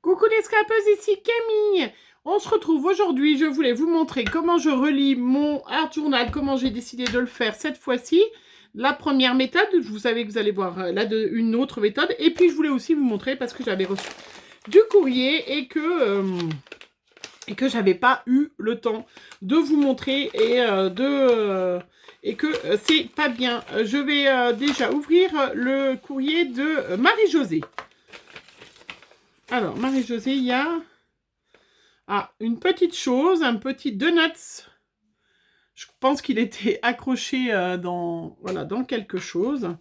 Coucou les scrapeuses, ici Camille. On se retrouve aujourd'hui. Je voulais vous montrer comment je relis mon art journal, comment j'ai décidé de le faire cette fois-ci. La première méthode, vous savez que vous allez voir là une autre méthode. Et puis je voulais aussi vous montrer parce que j'avais reçu du courrier et que j'avais pas eu le temps de vous montrer et que c'est pas bien. Je vais déjà ouvrir le courrier de Marie-Josée. Alors, Marie-Josée, il y a une petite chose, un petit donuts. Je pense qu'il était accroché dans quelque chose.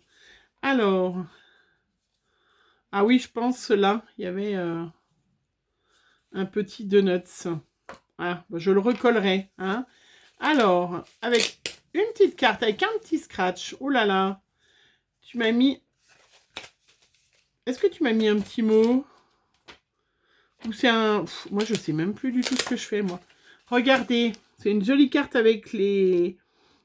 Alors, ah oui, je pense là, il y avait un petit donuts. Ah, je le recollerai. Hein. Alors, avec une petite carte, avec un petit scratch. Oh là là, tu m'as mis... Est-ce que tu m'as mis un petit mot? Ou c'est un... moi, je sais même plus du tout ce que je fais, moi. Regardez, c'est une jolie carte avec les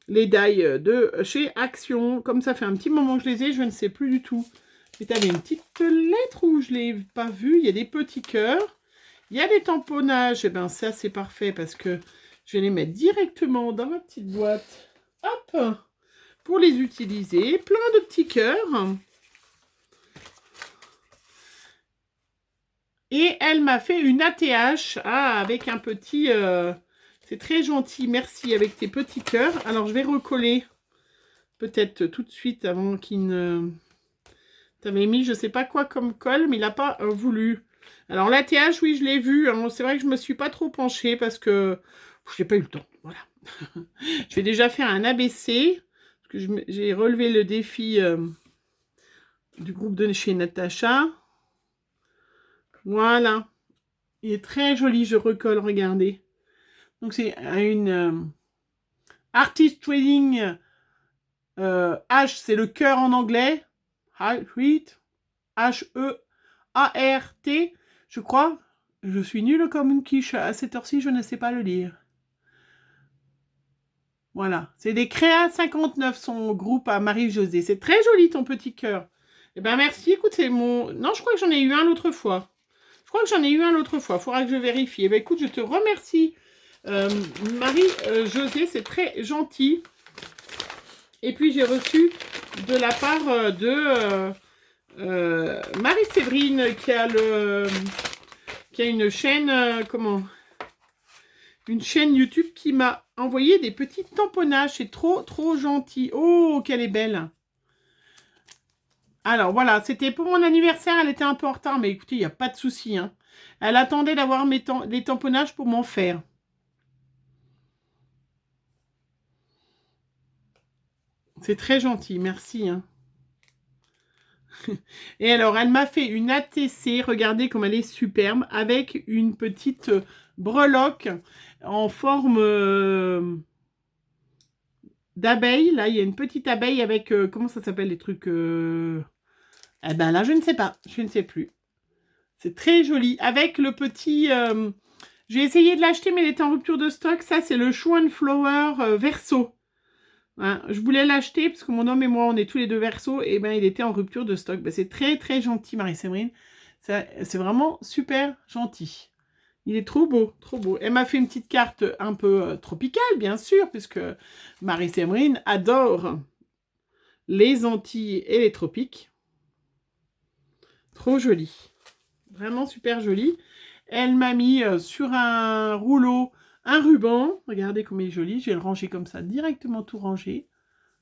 die de chez Action. Comme ça fait un petit moment que je les ai, je ne sais plus du tout. Mais tu avais une petite lettre où je ne l'ai pas vue. Il y a des petits cœurs. Il y a des tamponnages. Et bien, ça, c'est parfait parce que je vais les mettre directement dans ma petite boîte. Hop! Pour les utiliser. Plein de petits cœurs. Et elle m'a fait une ATH avec un petit... c'est très gentil, merci, avec tes petits cœurs. Alors, je vais recoller peut-être tout de suite avant qu'il ne... T'avais mis je sais pas quoi comme colle, mais il n'a pas voulu. Alors, l'ATH, oui, je l'ai vu. Hein. C'est vrai que je me suis pas trop penchée parce que j'ai pas eu le temps. Voilà. Je vais déjà faire un ABC. Parce que j'ai relevé le défi du groupe de chez Natacha. Voilà. Il est très joli, je recolle, regardez. Donc, c'est une Artist Trading H, c'est le cœur en anglais. Heart, H-E-A-R-T, je crois. Je suis nulle comme une quiche. À cette heure-ci, je ne sais pas le lire. Voilà. C'est des Créa 59, son groupe à Marie-Josée. C'est très joli, ton petit cœur. Eh ben, merci. Écoute, c'est mon... Non, je crois que j'en ai eu un l'autre fois. Faudra que je vérifie. Eh ben, écoute, je te remercie. Marie-Josée, c'est très gentil. Et puis, j'ai reçu de la part de Marie-Séverine qui a une chaîne, une chaîne YouTube qui m'a envoyé des petits tamponnages. C'est trop, trop gentil. Oh, qu'elle est belle. Alors, voilà, c'était pour mon anniversaire. Elle était un peu en retard, mais écoutez, il n'y a pas de souci. Hein. Elle attendait d'avoir les tamponnages pour m'en faire. C'est très gentil, merci. Hein. Et alors, elle m'a fait une ATC, regardez comme elle est superbe, avec une petite breloque en forme d'abeille. Là, il y a une petite abeille avec, comment ça s'appelle les trucs Eh ben là, je ne sais pas, je ne sais plus. C'est très joli. Avec le petit... j'ai essayé de l'acheter, mais il était en rupture de stock. Ça, c'est le Show and Flower Verso. Hein, je voulais l'acheter parce que mon homme et moi, on est tous les deux Verseau. Et ben, il était en rupture de stock. Ben, c'est très, très gentil, Marie-Séverine. C'est vraiment super gentil. Il est trop beau, trop beau. Elle m'a fait une petite carte un peu tropicale, bien sûr, puisque Marie-Séverine adore les Antilles et les tropiques. Trop joli. Vraiment super joli. Elle m'a mis sur un rouleau un ruban. Regardez comme il est joli. Je vais le ranger comme ça, directement tout rangé.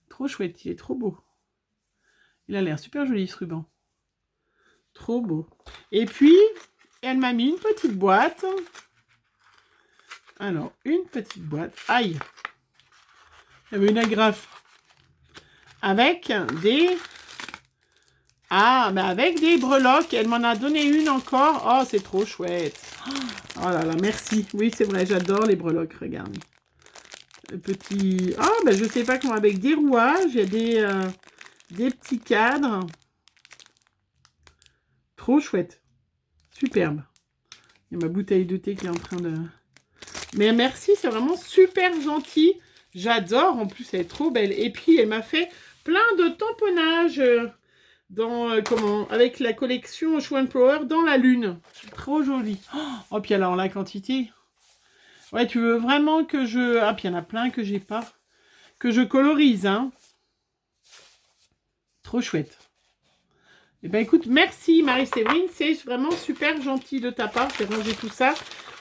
Trop chouette, il est trop beau. Il a l'air super joli ce ruban. Trop beau. Et puis, elle m'a mis une petite boîte. Alors, une petite boîte. Aïe! Il y avait une agrafe. Avec des... Ah, mais avec des breloques. Elle m'en a donné une encore. Oh, c'est trop chouette. Oh là là, merci. Oui, c'est vrai, j'adore les breloques. Regarde. Le petit... Ah, ben je sais pas comment. Avec des rouages, il y a des petits cadres. Trop chouette. Superbe. Il y a ma bouteille de thé qui est en train de... Mais merci, c'est vraiment super gentil. J'adore. En plus, elle est trop belle. Et puis, elle m'a fait plein de tamponnages. comment, avec la collection Show and Power dans la lune. Trop joli. Oh, puis alors la quantité. Ouais, tu veux vraiment que je... Ah, puis il y en a plein que j'ai pas. Que je colorise, hein. Trop chouette. Eh ben écoute, merci Marie-Séverine, c'est vraiment super gentil de ta part. Je vais ranger tout ça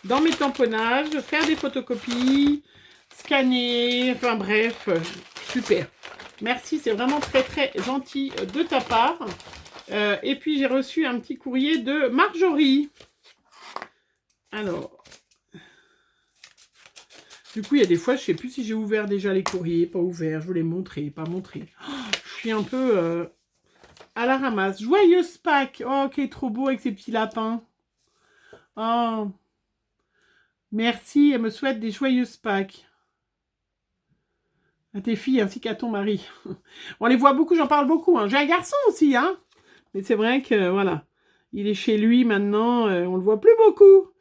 dans mes tamponnages, faire des photocopies, scanner, enfin bref, super. Merci, c'est vraiment très très gentil de ta part. Et puis j'ai reçu un petit courrier de Marjorie. Alors, du coup il y a des fois, je ne sais plus si j'ai ouvert déjà les courriers, pas ouvert, je voulais montrer, pas montrer. Oh, je suis un peu... à la ramasse. Joyeuse Pâques. Oh, qui est trop beau avec ces petits lapins. Oh. Merci. Elle me souhaite des joyeuses Pâques. À tes filles ainsi qu'à ton mari. On les voit beaucoup, j'en parle beaucoup. Hein. J'ai un garçon aussi, hein. Mais c'est vrai que, voilà. Il est chez lui maintenant. On le voit plus beaucoup.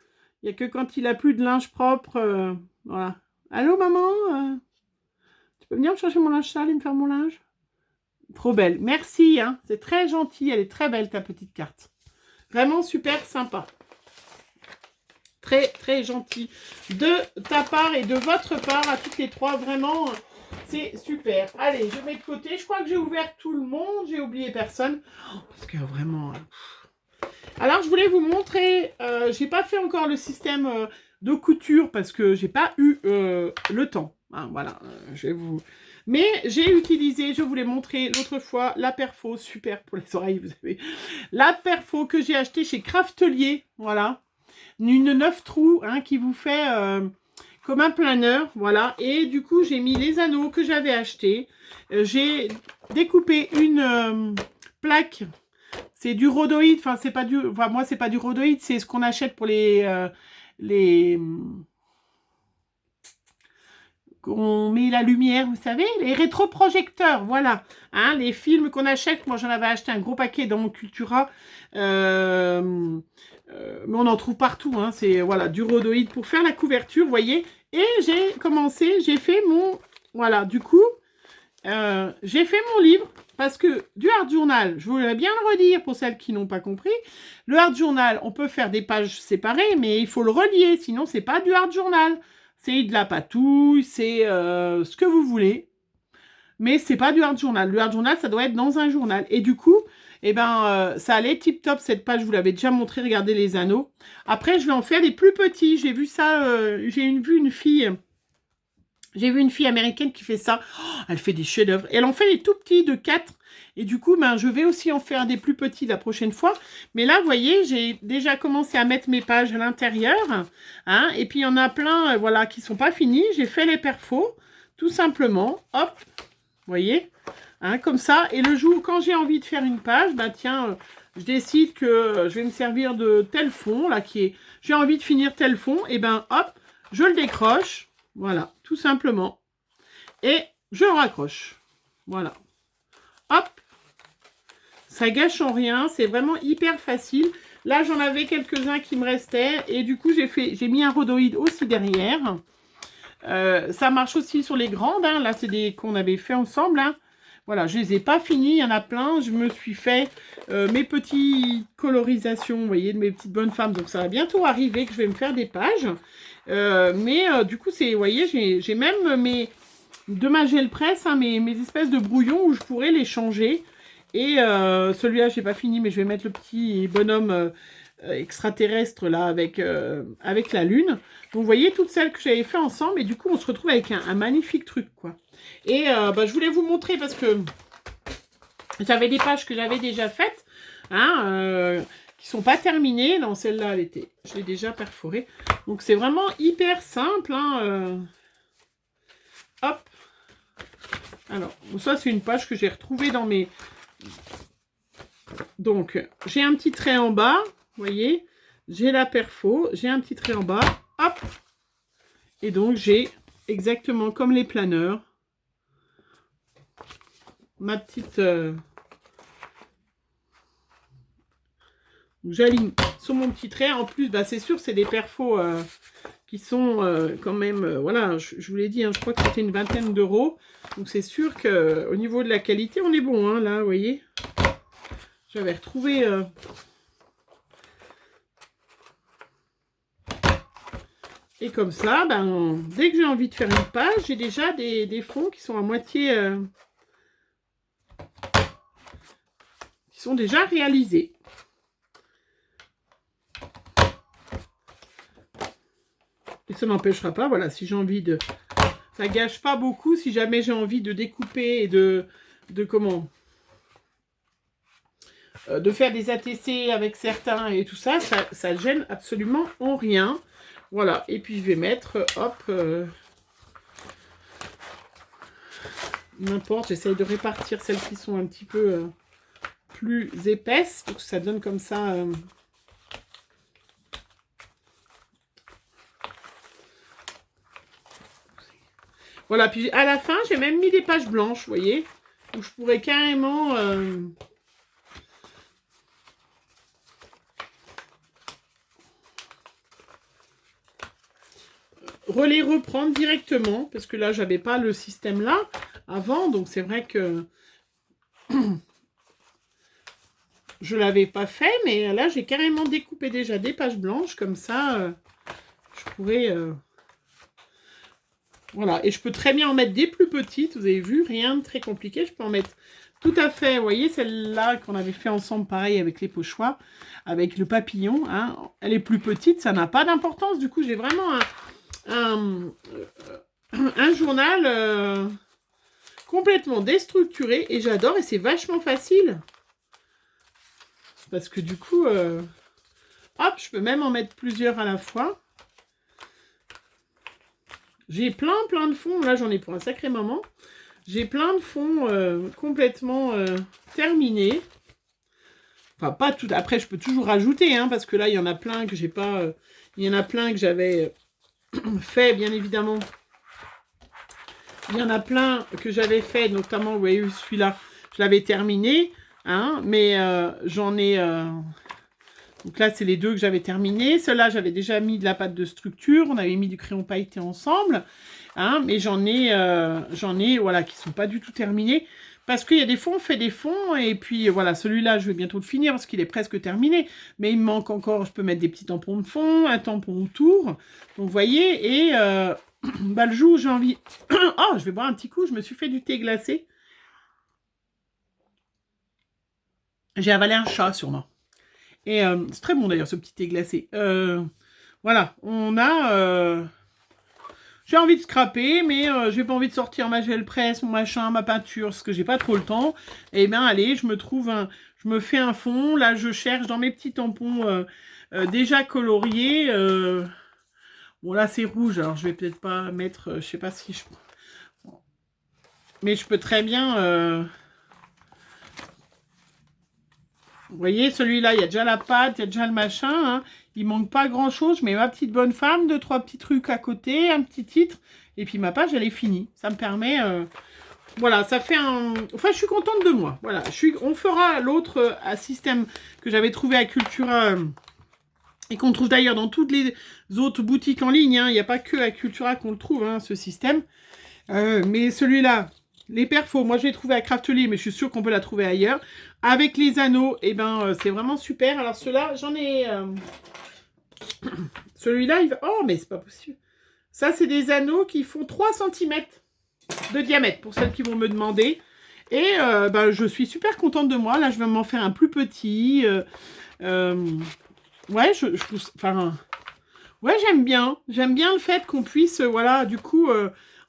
Il n'y a que quand il a plus de linge propre. Voilà. Allô, maman tu peux venir me chercher mon linge sale et me faire mon linge? Trop belle. Merci, hein. C'est très gentil. Elle est très belle, ta petite carte. Vraiment super sympa. Très, très gentil de ta part et de votre part à toutes les trois. Vraiment, c'est super. Allez, je mets de côté. Je crois que j'ai ouvert tout le monde. J'ai oublié personne. Parce que vraiment... Alors, je voulais vous montrer... j'ai pas fait encore le système de couture parce que j'ai pas eu le temps. Hein, voilà, je vais vous... Mais j'ai utilisé, je vous l'ai montré l'autre fois, la perfo, super pour les oreilles, vous savez. La perfo que j'ai achetée chez Craftelier, voilà. Une 9 trous, hein, qui vous fait comme un planeur, voilà. Et du coup, j'ai mis les anneaux que j'avais achetés. J'ai découpé une plaque. C'est du rhodoïde, enfin, c'est pas du... Enfin, moi, c'est pas du rhodoïde, c'est ce qu'on achète pour on met la lumière, vous savez, les rétroprojecteurs, voilà, hein, les films qu'on achète. Moi j'en avais acheté un gros paquet dans mon Cultura, mais on en trouve partout, hein, c'est voilà, du rhodoïde pour faire la couverture, vous voyez, et j'ai commencé, j'ai fait mon, voilà, du coup, j'ai fait mon livre, parce que du hard journal, je voulais bien le redire pour celles qui n'ont pas compris, le hard journal, on peut faire des pages séparées, mais il faut le relier, sinon c'est pas du hard journal. C'est de la patouille, c'est ce que vous voulez. Mais c'est pas du hard journal. Le hard journal, ça doit être dans un journal. Et du coup, eh ben, ça allait tip top cette page. Je vous l'avais déjà montré. Regardez les anneaux. Après, je vais en faire des plus petits. J'ai vu ça. Vu une fille. J'ai vu une fille américaine qui fait ça. Oh, elle fait des chefs-d'œuvre. Elle en fait des tout petits de 4. Et du coup, ben, je vais aussi en faire des plus petits la prochaine fois. Mais là, vous voyez, j'ai déjà commencé à mettre mes pages à l'intérieur. Hein, et puis, il y en a plein voilà, qui ne sont pas finis. J'ai fait les perfos, tout simplement. Hop, vous voyez, hein, comme ça. Et le jour, quand j'ai envie de faire une page, ben tiens, je décide que je vais me servir de tel fond, là, qui est... J'ai envie de finir tel fond. Et ben, hop, je le décroche. Voilà, tout simplement. Et je le raccroche. Voilà. Hop. Ça gâche en rien. C'est vraiment hyper facile. Là, j'en avais quelques-uns qui me restaient. Et du coup, j'ai mis un rhodoïde aussi derrière. Ça marche aussi sur les grandes. Hein. Là, c'est des qu'on avait fait ensemble. Hein. Voilà, je les ai pas finis. Il y en a plein. Je me suis fait mes petites colorisations, vous voyez, de mes petites bonnes femmes. Donc, ça va bientôt arriver que je vais me faire des pages. Du coup, vous voyez, j'ai même de ma gel presse, hein, mes espèces de brouillons où je pourrais les changer. Et celui-là, je n'ai pas fini, mais je vais mettre le petit bonhomme extraterrestre là avec la lune. Donc, vous voyez, toutes celles que j'avais fait ensemble. Et du coup, on se retrouve avec un magnifique truc, quoi. Et je voulais vous montrer parce que j'avais des pages que j'avais déjà faites, hein, qui sont pas terminées. Non, celle-là, je l'ai déjà perforée. Donc, c'est vraiment hyper simple. Hein, hop. Alors, ça, c'est une page que j'ai retrouvée dans mes... Donc, j'ai un petit trait en bas. Vous voyez, j'ai la perfo. J'ai un petit trait en bas. Hop. Et donc, j'ai exactement comme les planeurs. Ma petite... J'aligne sur mon petit trait. En plus, bah, c'est sûr, c'est des perfos qui sont quand même... voilà, je vous l'ai dit, hein, je crois que c'était une 20aine d'euros. Donc, c'est sûr qu'au niveau de la qualité, on est bon, hein, là, vous voyez. J'avais retrouvé... Et comme ça, ben, dès que j'ai envie de faire une page, j'ai déjà des fonds qui sont à moitié... qui sont déjà réalisés. Et ça n'empêchera pas, voilà, si j'ai envie de... Ça gâche pas beaucoup si jamais j'ai envie de découper et de comment... de faire des ATC avec certains et tout ça, ça gêne absolument en rien. Voilà, et puis je vais mettre, hop, n'importe, j'essaye de répartir celles qui sont un petit peu plus épaisses, pour que ça donne comme ça... Voilà, puis à la fin, j'ai même mis des pages blanches, vous voyez, où je pourrais carrément... les reprendre directement, parce que là, j'avais pas le système là avant, donc c'est vrai que je l'avais pas fait, mais là, j'ai carrément découpé déjà des pages blanches, comme ça, je pourrais... Voilà, et je peux très bien en mettre des plus petites, vous avez vu, rien de très compliqué, je peux en mettre tout à fait, vous voyez, celle-là qu'on avait fait ensemble, pareil, avec les pochoirs, avec le papillon, hein, elle est plus petite, ça n'a pas d'importance, du coup, j'ai vraiment un journal complètement déstructuré, et j'adore, et c'est vachement facile, parce que du coup, hop, je peux même en mettre plusieurs à la fois. J'ai plein de fonds, là j'en ai pour un sacré moment. J'ai plein de fonds complètement terminés. Enfin, pas tout. Après, je peux toujours rajouter, hein, parce que là, il y en a plein que j'ai pas... il y en a plein que j'avais fait, bien évidemment. Il y en a plein que j'avais fait, notamment, vous voyez, celui-là, je l'avais terminé, hein, mais j'en ai... Donc là, c'est les deux que j'avais terminés. Ceux-là, j'avais déjà mis de la pâte de structure. On avait mis du crayon pailleté ensemble. Hein, mais j'en ai, voilà, qui ne sont pas du tout terminés. Parce qu'il y a des fonds, on fait des fonds. Et puis, voilà, celui-là, je vais bientôt le finir parce qu'il est presque terminé. Mais il me manque encore, je peux mettre des petits tampons de fond, un tampon autour. Donc, vous voyez, et bah, le jour où j'ai envie... Oh, je vais boire un petit coup. Je me suis fait du thé glacé. J'ai avalé un chat, sûrement. Et c'est très bon d'ailleurs ce petit thé glacé. Voilà, on a... j'ai envie de scraper, mais j'ai pas envie de sortir ma gel presse, mon machin, ma peinture, parce que j'ai pas trop le temps. Et bien allez, je me fais un fond. Là, je cherche dans mes petits tampons déjà coloriés. Bon là c'est rouge, alors je vais peut-être pas mettre... je sais pas si je... Mais je peux très bien... Vous voyez, celui-là, il y a déjà la pâte, il y a déjà le machin. Hein. Il manque pas grand-chose. Je mets ma petite bonne femme, 2-3 petits trucs à côté, un petit titre. Et puis ma page, elle est finie. Ça me permet... Voilà, ça fait un... Enfin, je suis contente de moi. Voilà, on fera l'autre système que j'avais trouvé à Cultura... et qu'on trouve d'ailleurs dans toutes les autres boutiques en ligne. Hein. Il n'y a pas que à Cultura qu'on le trouve, hein, ce système. Mais celui-là... Les perfos, moi je l'ai trouvé à Craftly, mais je suis sûre qu'on peut la trouver ailleurs. Avec les anneaux, et ben c'est vraiment super. Alors ceux-là, j'en ai... Celui-là, il va... Oh, mais c'est pas possible. Ça, c'est des anneaux qui font 3 cm de diamètre, pour celles qui vont me demander. Et ben, je suis super contente de moi. Là, je vais m'en faire un plus petit. Ouais, enfin... Ouais, j'aime bien. J'aime bien le fait qu'on puisse, voilà, du coup...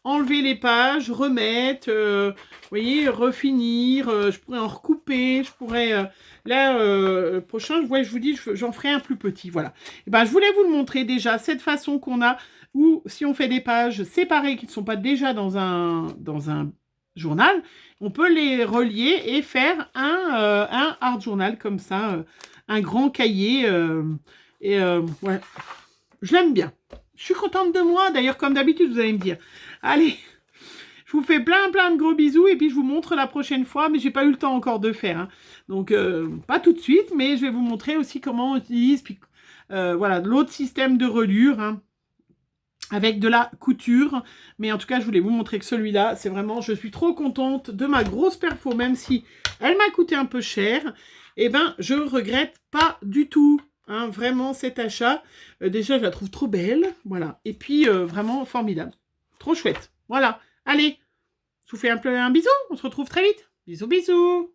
enlever les pages, remettre, vous voyez, refinir, je pourrais en recouper, je pourrais, là, prochain, ouais, je vous dis, j'en ferai un plus petit, voilà. Et ben, je voulais vous le montrer déjà, cette façon qu'on a, où si on fait des pages séparées qui ne sont pas déjà dans un journal, on peut les relier et faire un art journal comme ça, un grand cahier, ouais, je l'aime bien. Je suis contente de moi, d'ailleurs, comme d'habitude, vous allez me dire. Allez, je vous fais plein de gros bisous et puis je vous montre la prochaine fois, mais j'ai pas eu le temps encore de faire. Hein. Donc, pas tout de suite, mais je vais vous montrer aussi comment on utilise puis, voilà, l'autre système de reliure, hein, avec de la couture. Mais en tout cas, je voulais vous montrer que celui-là, c'est vraiment, je suis trop contente de ma grosse perfo, même si elle m'a coûté un peu cher. eh ben, je regrette pas du tout. Hein, vraiment, cet achat. Déjà, je la trouve trop belle. Voilà. Et puis, vraiment formidable. Trop chouette. Voilà. Allez, je vous fais un bisou. On se retrouve très vite. Bisous, bisous.